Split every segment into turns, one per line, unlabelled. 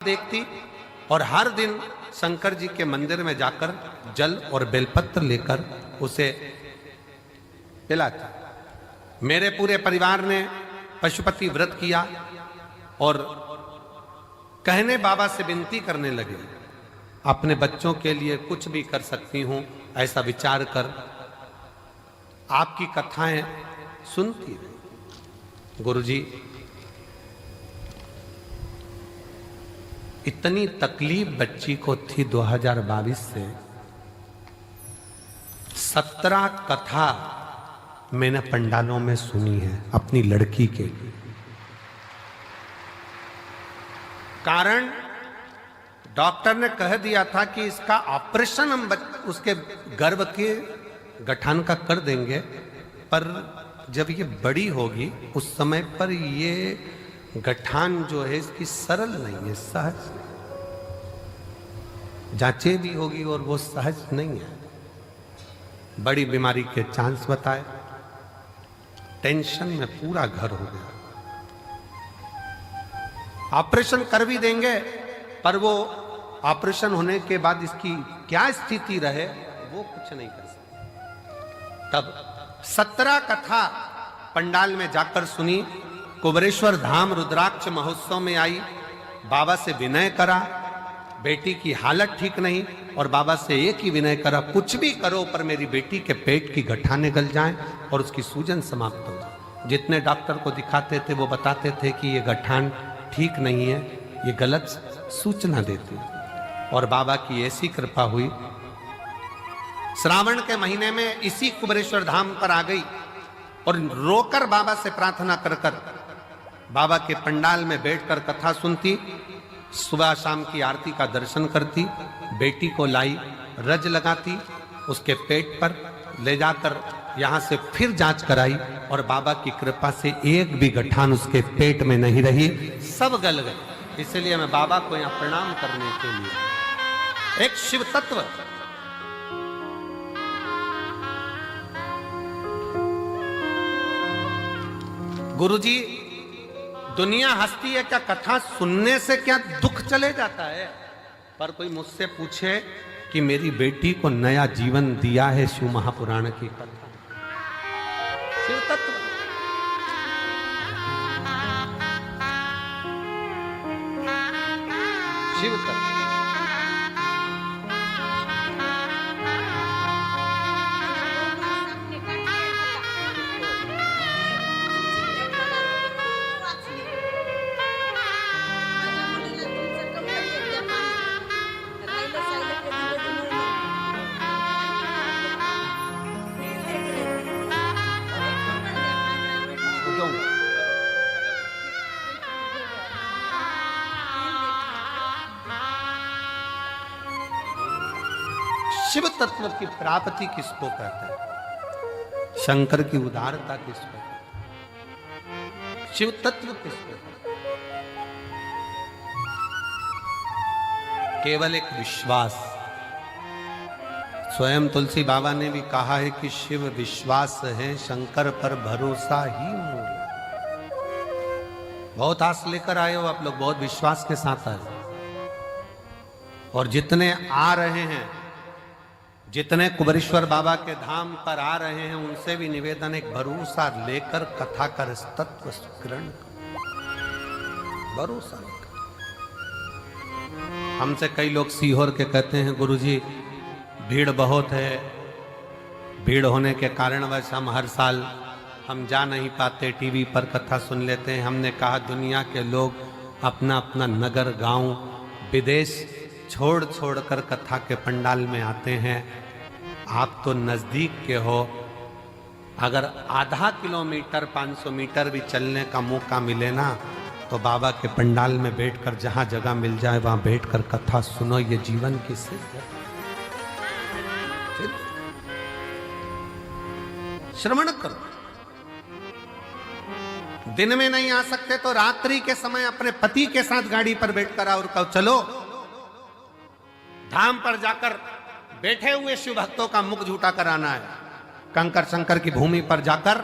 देखती और हर दिन शंकर जी के मंदिर में जाकर जल और बेलपत्र लेकर उसे पिलाती। मेरे पूरे परिवार ने पशुपति व्रत किया और कहने बाबा से विनती करने लगे, अपने बच्चों के लिए कुछ भी कर सकती हूं, ऐसा विचार कर आपकी कथाएं सुनती रही। गुरुजी, इतनी तकलीफ बच्ची को थी 2022 से। 17 कथा मैंने पंडालों में सुनी है अपनी लड़की के लिए। कारण डॉक्टर ने कह दिया था कि इसका ऑपरेशन हम उसके गर्भ के गठान का कर देंगे, पर जब ये बड़ी होगी उस समय पर ये गठान जो है इसकी सरल नहीं है, सहज जांचे भी होगी और वो सहज नहीं है। बड़ी बीमारी के चांस बताए, टेंशन में पूरा घर हो गया। ऑपरेशन कर भी देंगे पर वो ऑपरेशन होने के बाद इसकी क्या स्थिति रहे वो कुछ नहीं कर सकते। तब 17 कथा पंडाल में जाकर सुनी। कुबरेश्वर धाम रुद्राक्ष महोत्सव में आई, बाबा से विनय करा, बेटी की हालत ठीक नहीं, और बाबा से एक ही विनय करा, कुछ भी करो पर मेरी बेटी के पेट की गठाने गल जाएं और उसकी सूजन समाप्त हो जाए। जितने डॉक्टर को दिखाते थे वो बताते थे कि ये गठान ठीक नहीं है, ये गलत सूचना देती है। और बाबा की ऐसी कृपा हुई, श्रावण के महीने में इसी कुबरेश्वर धाम पर आ गई और रोकर बाबा से प्रार्थना कर कर बाबा के पंडाल में बैठकर कथा सुनती, सुबह शाम की आरती का दर्शन करती, बेटी को लाई, रज लगाती, उसके पेट पर ले जाकर यहां से फिर जांच कराई और बाबा की कृपा से एक भी गठान उसके पेट में नहीं रही, सब गल गए। इसलिए मैं बाबा को यहां प्रणाम करने के लिए एक शिव तत्व गुरुजी, दुनिया हंसती है क्या कथा सुनने से, क्या दुख चले जाता है? पर कोई मुझसे पूछे कि मेरी बेटी को नया जीवन दिया है शिव महापुराण की कथा, शिव तत्व। शिव तत्व शिव तत्व की प्राप्ति किसको कहते हैं? शंकर की उदारता किसको कहते हैं? शिव तत्व किसको कहते हैं? केवल एक विश्वास। स्वयं तुलसी बाबा ने भी कहा है कि शिव विश्वास है, शंकर पर भरोसा ही मूल है। बहुत आस लेकर आए हो आप लोग, बहुत विश्वास के साथ आए हो, और जितने आ रहे हैं, जितने कुबरेश्वर बाबा के धाम पर आ रहे हैं, उनसे भी निवेदन, एक भरोसा लेकर कथा कर तत्व ग्रहण कर, भरोसा लेकर। हमसे कई लोग सीहोर के कहते हैं, गुरुजी भीड़ बहुत है, भीड़ होने के कारणवश हम हर साल हम जा नहीं पाते, टीवी पर कथा सुन लेते हैं। हमने कहा दुनिया के लोग अपना अपना नगर, गांव, विदेश छोड़ छोड़ कर कथा के पंडाल में आते हैं। आप तो नजदीक के हो, अगर आधा किलोमीटर 500 मीटर भी चलने का मौका मिले ना, तो बाबा के पंडाल में बैठकर जहां जगह मिल जाए वहां बैठकर कथा सुनो, ये जीवन की सिद्ध है। श्रवण करो। दिन में नहीं आ सकते तो रात्रि के समय अपने पति के साथ गाड़ी पर बैठकर आओ और कहो चलो धाम पर जाकर बैठे हुए शिव भक्तों का मुख झूठा कराना है। कंकर शंकर की भूमि पर जाकर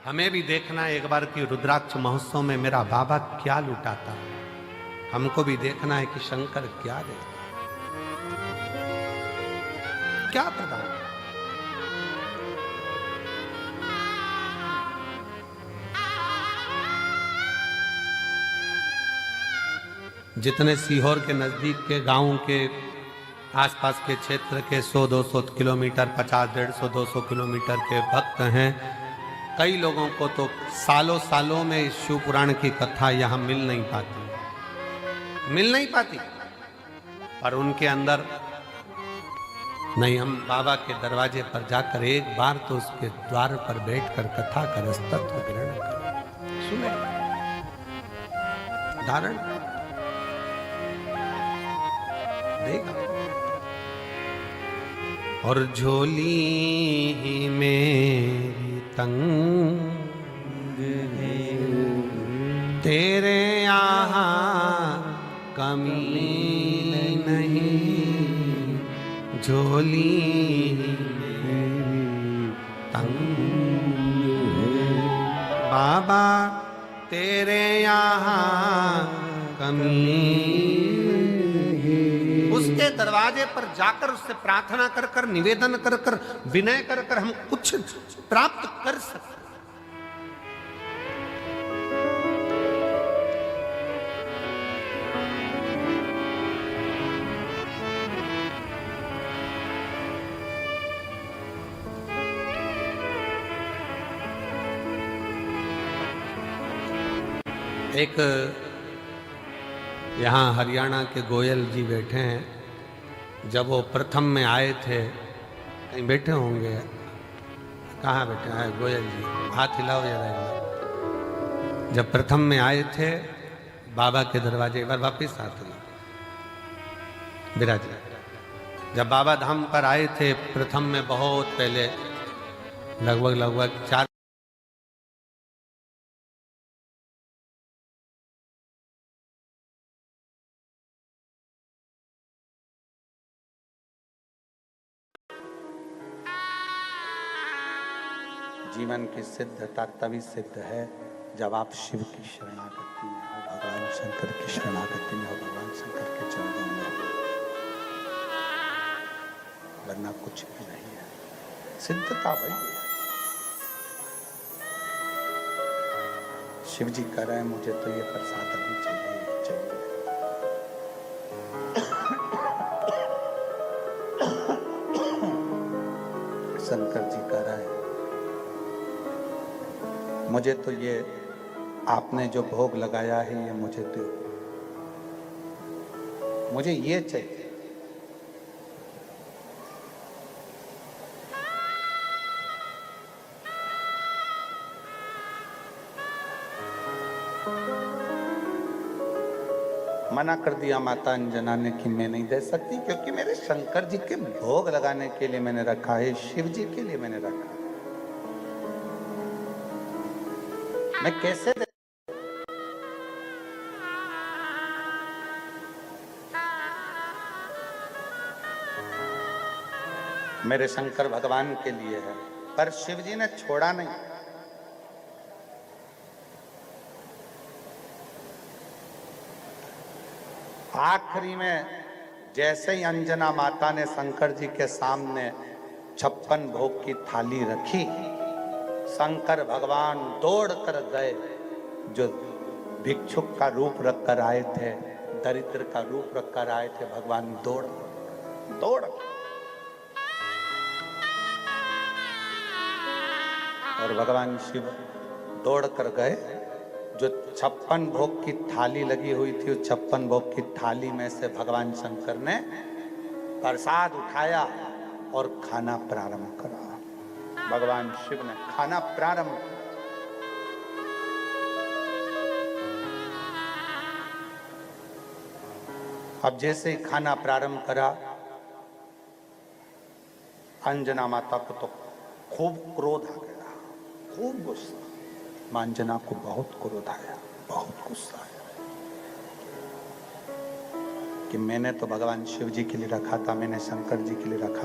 हमें भी देखना है एक बार कि रुद्राक्ष महोत्सव में मेरा बाबा क्या लुटाता है। हमको भी देखना है कि शंकर क्या दे, क्या प्रदान। जितने सीहोर के नजदीक के गांव के आसपास के क्षेत्र के 100-200 किलोमीटर, 50-150-200 किलोमीटर के भक्त हैं, कई लोगों को तो सालों सालों में इस शिव पुराण की कथा यहाँ मिल नहीं पाती, पर उनके अंदर नहीं, हम बाबा के दरवाजे पर जाकर एक बार तो उसके द्वार पर बैठकर कथा कर तत्व ग्रहण कर सुने, धारण देगा। और झोली मेरी तंग है, तेरे यहाँ कमी नहीं, झोली मेरी तंग है, बाबा तेरे यहाँ कमी। उसके दरवाजे पर जाकर उससे प्रार्थना कर कर, निवेदन कर कर, विनय कर कर हम कुछ प्राप्त कर सकते। एक यहाँ हरियाणा के गोयल जी बैठे हैं। जब वो प्रथम में आए थे, कहीं बैठे होंगे, कहाँ बैठे हैं गोयल जी, हाथ हिलाओ जरा। जब प्रथम में आए थे बाबा के दरवाजे, एक बार वापिस हाथ हिलाओ विराज। जब बाबा धाम पर आए थे प्रथम में, बहुत पहले, लगभग 4
जीवन की सिद्धता तभी सिद्ध है जब आप शिव की शरणागति में हो, भगवान शंकर की शरणागति में हो, भगवान शंकर के चरणों में हो, वरना कुछ भी नहीं है। सिद्धता वही है। शिव जी कह रहे हैं मुझे तो ये प्रसाद अभी चाहिए। शंकर जी कह रहे हैं मुझे तो ये आपने जो भोग लगाया है ये मुझे दो, मुझे ये चाहिए। मना कर दिया माता अंजना ने कि मैं नहीं दे सकती, क्योंकि मेरे शंकर जी के भोग लगाने के लिए मैंने रखा है, शिव जी के लिए मैंने रखा है। मैं कैसे दे? मेरे शंकर भगवान के लिए है, पर शिव जी ने छोड़ा नहीं। आखिरी में जैसे ही अंजना माता ने शंकर जी के सामने 56 भोग की थाली रखी, शंकर भगवान दौड़ कर गए। जो भिक्षुक का रूप रखकर आए थे, दरिद्र का रूप रखकर आए थे, भगवान दौड़ और भगवान शिव दौड़ कर गए। जो 56 भोग की थाली लगी हुई थी, उस 56 भोग की थाली में से भगवान शंकर ने प्रसाद उठाया और खाना प्रारंभ करा। भगवान शिव ने खाना प्रारंभ किया। अब जैसे ही खाना प्रारंभ करा, अंजना माता को तो खूब क्रोध आ गया, खूब गुस्सा। अंजना को बहुत क्रोध आया, बहुत गुस्सा आया कि मैंने तो भगवान शिव जी के लिए रखा था, मैंने शंकर जी के लिए रखा था।